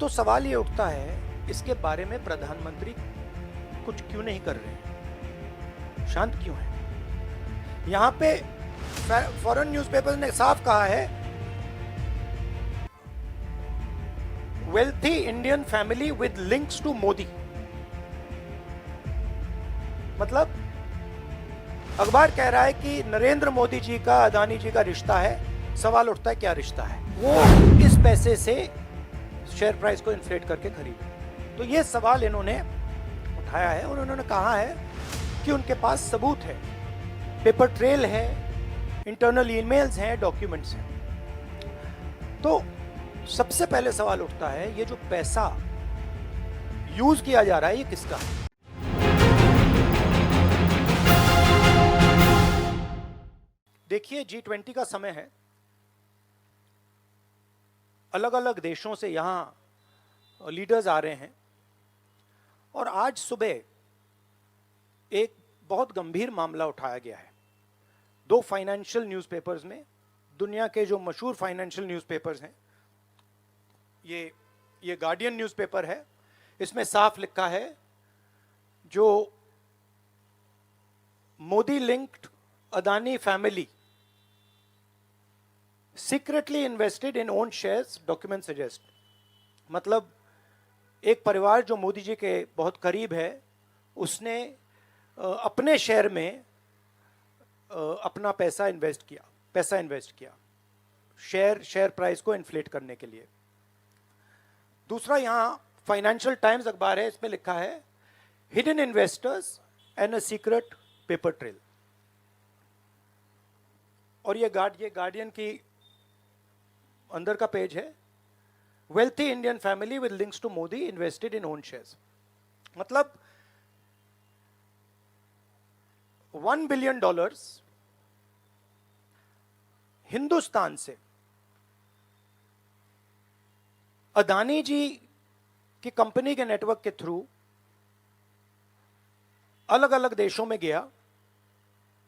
तो सवाल ये उठता है, इसके बारे में प्रधानमंत्री कुछ क्यों नहीं कर रहे हैं, शांत क्यों है? यहां पे फॉरेन न्यूज़पेपर ने साफ कहा है, wealthy Indian family with links to Modi. मतलब अखबार कह रहा है कि नरेंद्र मोदी जी का अदानी जी का रिश्ता है। सवाल उठता है क्या रिश्ता है? वो इस पैसे से शेयर प्राइस को इन्फ्लेट करके खरीदे। तो ये सवाल इन्होंने उठाया है और उन्होंने कहा है कि उनके पास सबूत है, पेपर ट्रेल है, इंटरनल ईमेल्स हैं, डॉक्यूमेंट्स हैं। तो सबसे पहले सवाल उठता है, ये जो पैसा यूज किया जा रहा है ये किसका है? देखिए, G20 का समय है, अलग अलग देशों से यहां लीडर्स आ रहे हैं और आज सुबह एक बहुत गंभीर मामला उठाया गया है। दो फाइनेंशियल न्यूज़पेपर्स में, दुनिया के जो मशहूर फाइनेंशियल न्यूज़पेपर्स हैं, ये गार्डियन न्यूज़पेपर है, इसमें साफ लिखा है, जो Modi linked Adani family secretly invested in own shares, document suggest. मतलब एक परिवार जो मोदी जी के बहुत करीब है, उसने अपने शेयर में अपना पैसा इन्वेस्ट किया शेयर प्राइस को इन्फ्लेट करने के लिए। दूसरा, यहां फाइनेंशियल टाइम्स अखबार है, इसमें लिखा है, hidden investors and a secret paper trail. और ये गार्डियन की अंदर का पेज है, wealthy Indian family with links to Modi invested in own shares. मतलब $1 बिलियन हिंदुस्तान से अदानी जी की कंपनी के नेटवर्क के थ्रू अलग अलग देशों में गया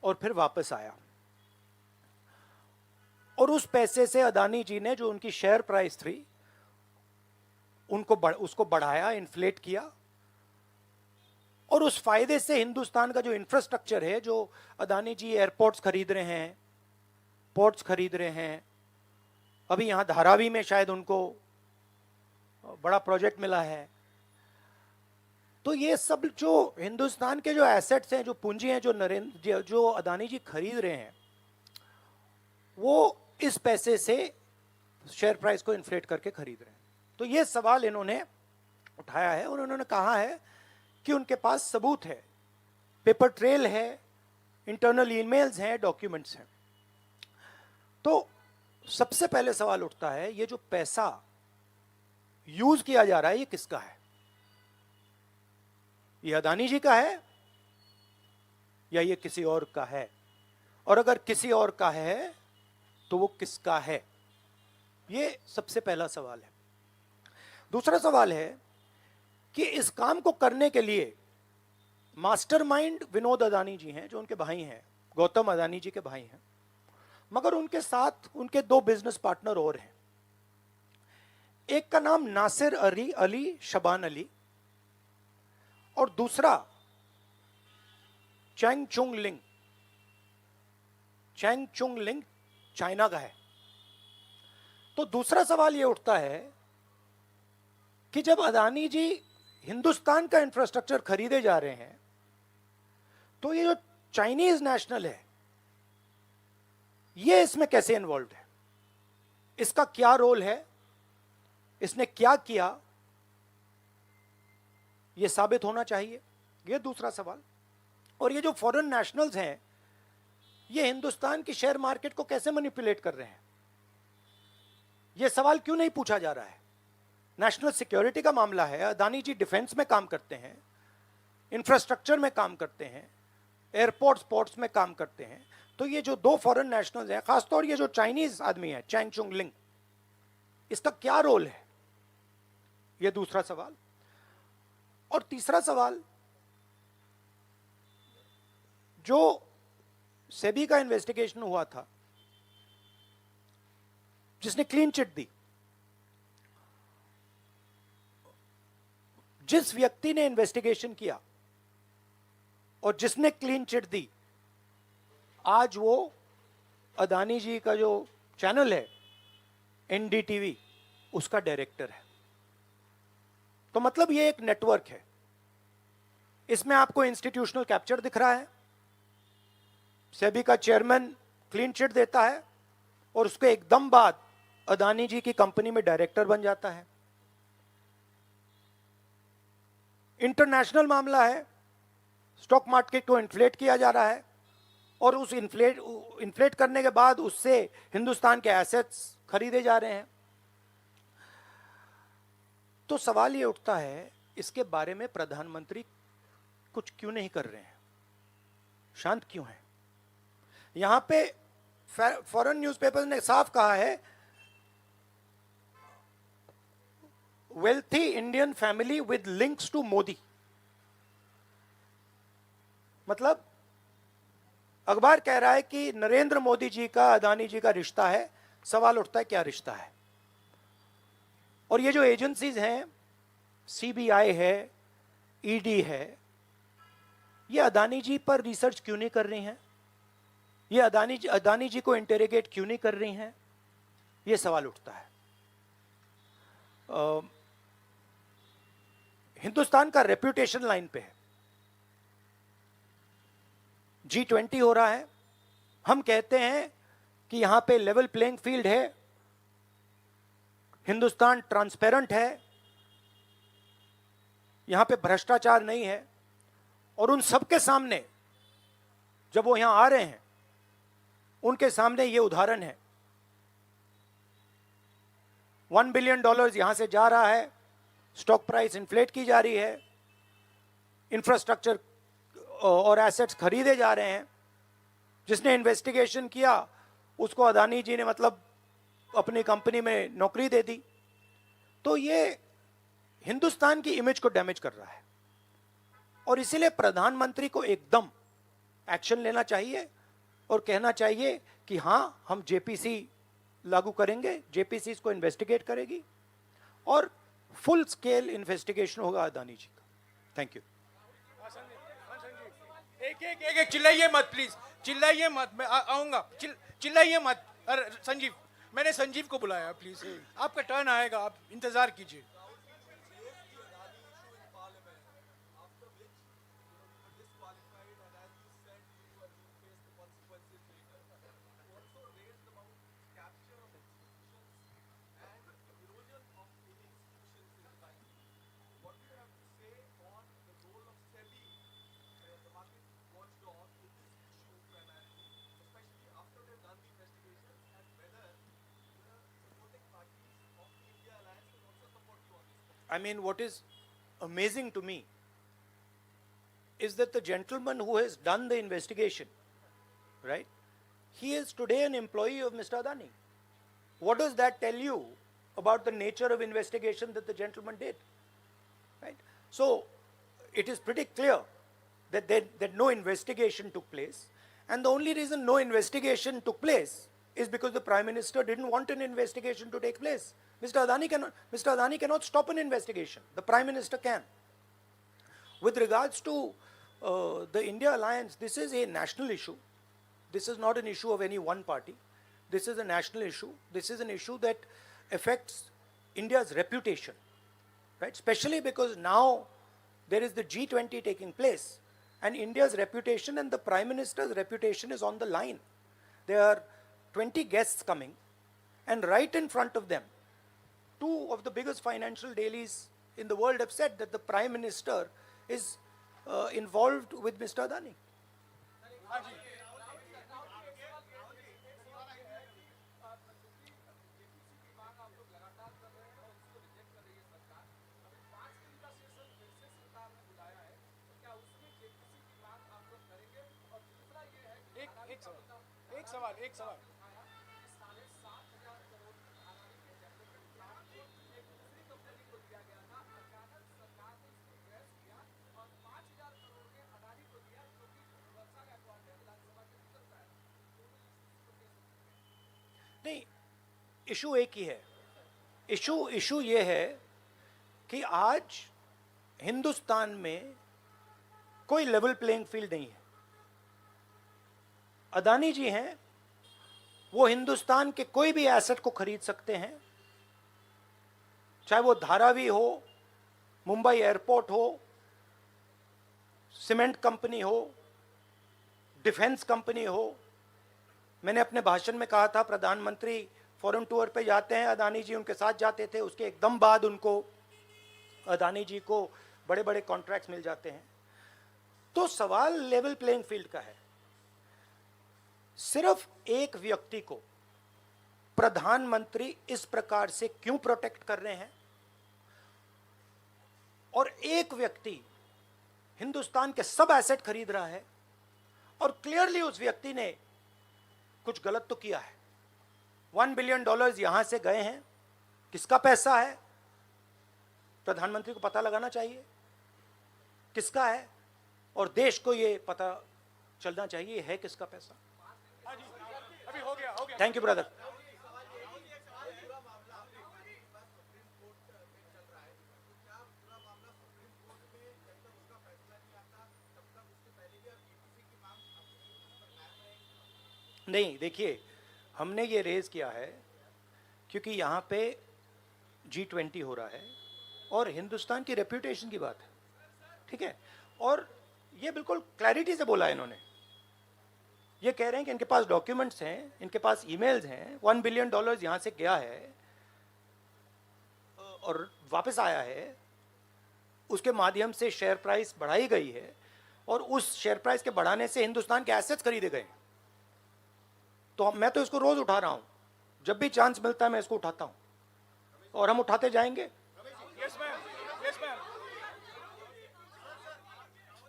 और फिर वापस आया। और उस पैसे से अदानी जी ने, जो उनकी शेयर प्राइस थी, उसको बढ़ाया, इन्फ्लेट किया। और उस फायदे से हिंदुस्तान का जो इंफ्रास्ट्रक्चर है, जो अदानी जी एयरपोर्ट्स खरीद रहे हैं, पोर्ट्स खरीद रहे हैं, अभी यहां धारावी में शायद उनको बड़ा प्रोजेक्ट मिला है। तो ये सब जो हिंदुस्तान के जो एसेट्स हैं, जो पूंजी हैं, जो अदानी जी खरीद रहे हैं, वो इस पैसे से शेयर प्राइस को इन्फ्लेट करके खरीद रहे हैं। तो ये सवाल इन्होंने उठाया है और उन्होंने कहा है कि उनके पास सबूत है, पेपर ट्रेल है, इंटरनल ईमेल्स हैं, डॉक्यूमेंट्स हैं। तो सबसे पहले सवाल उठता है, ये जो पैसा यूज किया जा रहा है ये किसका है? ये अदानी जी का है या ये किसी और का है? और अगर किसी और का है तो वो किसका है? ये सबसे पहला सवाल है। दूसरा सवाल है कि इस काम को करने के लिए मास्टरमाइंड विनोद अदानी जी हैं, जो उनके भाई हैं, गौतम अदानी जी के भाई हैं, मगर उनके साथ उनके दो बिजनेस पार्टनर और हैं। एक का नाम नासिर अली शबान अली और दूसरा चैंग चुंग लिंग चाइना का है। तो दूसरा सवाल यह उठता है कि जब अदानी जी हिंदुस्तान का इंफ्रास्ट्रक्चर खरीदे जा रहे हैं, तो ये जो चाइनीज नेशनल है, ये इसमें कैसे इन्वॉल्व है? इसका क्या रोल है? इसने क्या किया? ये साबित होना चाहिए। ये दूसरा सवाल। और ये जो फॉरेन नेशनल्स हैं, ये हिंदुस्तान की शेयर मार्केट को कैसे मैनिपुलेट कर रहे हैं? ये सवाल क्यों नहीं पूछा जा रहा है? नेशनल सिक्योरिटी का मामला है। अदानी जी डिफेंस में काम करते हैं, इंफ्रास्ट्रक्चर में काम करते हैं, एयरपोर्ट्स पोर्ट्स में काम करते हैं। तो ये जो दो फॉरेन नेशनल्स हैं, खासतौर ये जो चाइनीज आदमी है चैंग चुंग लिंग, इसका क्या रोल है? ये दूसरा सवाल। और तीसरा सवाल, जो सेबी का इन्वेस्टिगेशन हुआ था, जिसने क्लीन चिट दी, जिस व्यक्ति ने इन्वेस्टिगेशन किया और जिसने क्लीन चिट दी, आज वो अदानी जी का जो चैनल है एनडीटीवी, उसका डायरेक्टर है। तो मतलब ये एक नेटवर्क है। इसमें आपको इंस्टीट्यूशनल कैप्चर दिख रहा है, सेबी का चेयरमैन क्लीन चिट देता है और उसके एकदम बाद अदानी जी की कंपनी में डायरेक्टर बन जाता है। इंटरनेशनल मामला है, स्टॉक मार्केट को इन्फ्लेट किया जा रहा है और उस इन्फ्लेट करने के बाद उससे हिंदुस्तान के एसेट्स खरीदे जा रहे हैं। तो सवाल ये उठता है, इसके बारे में प्रधानमंत्री कुछ क्यों नहीं कर रहे हैं, शांत क्यों हैं? यहां पे फॉरेन न्यूज़पेपर्स ने साफ कहा है, wealthy Indian family with links to Modi. मतलब अखबार कह रहा है कि नरेंद्र मोदी जी का अदानी जी का रिश्ता है। सवाल उठता है क्या रिश्ता है? और ये जो एजेंसीज हैं, सीबीआई है, ईडी है, ये अदानी जी पर रिसर्च क्यों नहीं कर रही हैं? ये अदानी जी को इंटेरोगेट क्यों नहीं कर रही हैं? ये सवाल उठता है। हिंदुस्तान का रेप्यूटेशन लाइन पे है। G20 हो रहा है, हम कहते हैं कि यहां पे लेवल प्लेइंग फील्ड है, हिंदुस्तान ट्रांसपेरेंट है, यहां पे भ्रष्टाचार नहीं है। और उन सबके सामने जब वो यहां आ रहे हैं, उनके सामने ये उदाहरण है। $1 बिलियन यहां से जा रहा है, स्टॉक प्राइस इन्फ्लेट की जा रही है, इंफ्रास्ट्रक्चर और एसेट्स खरीदे जा रहे हैं। जिसने इन्वेस्टिगेशन किया उसको अदानी जी ने मतलब अपनी कंपनी में नौकरी दे दी। तो ये हिंदुस्तान की इमेज को डैमेज कर रहा है और इसीलिए प्रधानमंत्री को एकदम एक्शन लेना चाहिए और कहना चाहिए कि हां, हम जेपीसी लागू करेंगे, जेपीसी इसको इन्वेस्टिगेट करेगी और फुल स्केल इन्वेस्टिगेशन होगा अदानी जी का। Thank you. एक चिल्लाइए मत प्लीज, चिल्लाइए मत, मैं आऊंगा। चिल्लाइए मत। अरे संजीव, मैंने संजीव को बुलाया, प्लीज आपका टर्न आएगा, आप इंतजार कीजिए। I mean, what is amazing to me is that the gentleman who has done the investigation, right, he is today an employee of Mr. Adani. What does that tell you about the nature of investigation that the gentleman did? Right? So, it is pretty clear that no investigation took place, and the only reason no investigation took place is because the Prime Minister didn't want an investigation to take place. Mr. Adani cannot stop an investigation. The Prime Minister can. With regards to the India alliance, this is a national issue. This is not an issue of any one party. This is a national issue. This is an issue that affects India's reputation, right? Especially because now there is the G20 taking place, and India's reputation and the Prime Minister's reputation is on the line. There are 20 guests coming, and right in front of them, two of the biggest financial dailies in the world have said that the Prime Minister is involved with Mr. Adani. एक सवाल। नहीं, issue एक ही है। Issue ये है कि आज हिंदुस्तान में कोई लेवल प्लेइंग फील्ड नहीं है। अदानी जी हैं, वो हिंदुस्तान के कोई भी एसेट को खरीद सकते हैं, चाहे वो धारावी हो, मुंबई एयरपोर्ट हो, सीमेंट कंपनी हो, डिफेंस कंपनी हो। मैंने अपने भाषण में कहा था प्रधानमंत्री फॉरेन टूर पे जाते हैं, अदानी जी उनके साथ जाते थे, उसके एकदम बाद उनको अदानी जी को बड़े बड़े कॉन्ट्रैक्ट्स मिल जाते हैं। तो सवाल लेवल प्लेइंग फील्ड का है। सिर्फ एक व्यक्ति को प्रधानमंत्री इस प्रकार से क्यों प्रोटेक्ट कर रहे हैं, और एक व्यक्ति हिंदुस्तान के सब एसेट खरीद रहा है, और क्लियरली उस व्यक्ति ने कुछ गलत तो किया है। $1 बिलियन यहां से गए हैं, किसका पैसा है प्रधानमंत्री को पता लगाना चाहिए किसका है, और देश को यह पता चलना चाहिए है किसका पैसा। अभी हो गया थैंक यू ब्रदर। नहीं, देखिए, हमने ये रेज किया है क्योंकि यहाँ पे G20 हो रहा है और हिंदुस्तान की रेप्यूटेशन की बात है, ठीक है। और ये बिल्कुल क्लैरिटी से बोला है इन्होंने। ये कह रहे हैं कि इनके पास डॉक्यूमेंट्स हैं, इनके पास ईमेल्स हैं, $1 बिलियन यहाँ से गया है और वापस आया है, उसके माध्यम से शेयर प्राइस बढ़ाई गई है, और उस शेयर प्राइस के बढ़ाने से हिंदुस्तान के एसेट्स खरीदे गए। तो मैं तो इसको रोज उठा रहा हूं, जब भी चांस मिलता है मैं इसको उठाता हूं, और हम उठाते जाएंगे। Yes ma'am, yes ma'am,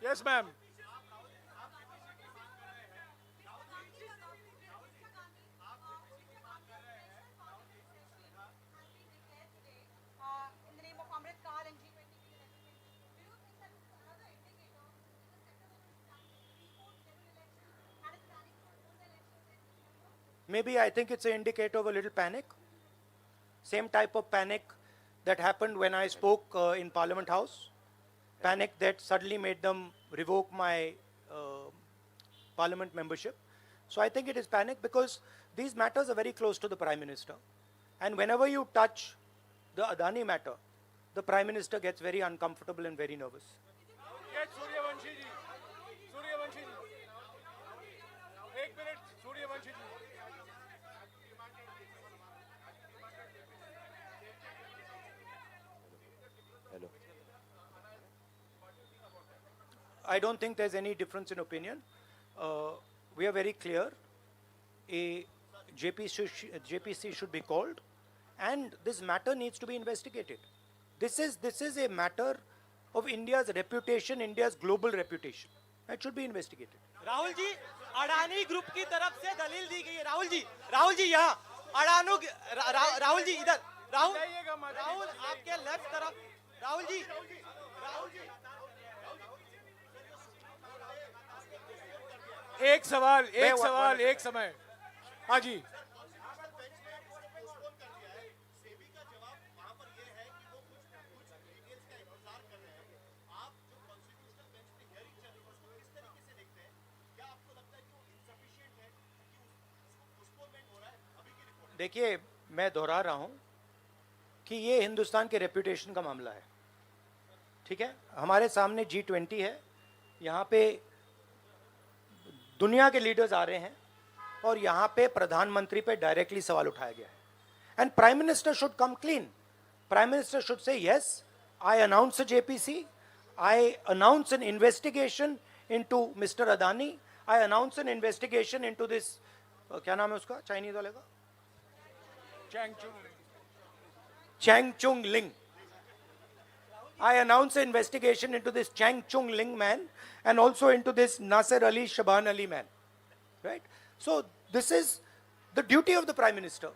yes ma'am. Maybe I think it's an indicator of a little panic. Same type of panic that happened when I spoke in Parliament House. Panic that suddenly made them revoke my Parliament membership. So I think it is panic because these matters are very close to the Prime Minister. And whenever you touch the Adani matter, the Prime Minister gets very uncomfortable and very nervous. Yes, Suryavanshi ji. Suryavanshi ji. 1 minute, Suryavanshi ji. I don't think there's any difference in opinion. We are very clear. A JPC should be called, and this matter needs to be investigated. This is a matter of India's reputation, India's global reputation. It should be investigated. Rahul ji, Adani group की तरफ से दलील दी गई है। राहुल जी यहाँ राहुल जी इधर, राहुल आपके left तरफ, राहुल जी एक सवाल एक समय। हाँ जी। देखिए, मैं दोहरा रहा हूं कि ये हिंदुस्तान के रेपुटेशन का मामला है, ठीक है। हमारे सामने G20 है, यहाँ पे दुनिया के लीडर्स आ रहे हैं, और यहाँ पे प्रधानमंत्री पे डायरेक्टली सवाल उठाया गया है। And prime minister should come clean. Prime minister should say yes, I announce JPC, I announce N investigation into mister Adani, I announce N investigation into this, क्या नाम है उसका चाइनीज वाले का, Chang Chung Ling. I announce an investigation into this Chang Chung Ling man and also into this Nasser Ali Shaban Ali man. Right? So this is the duty of the Prime Minister.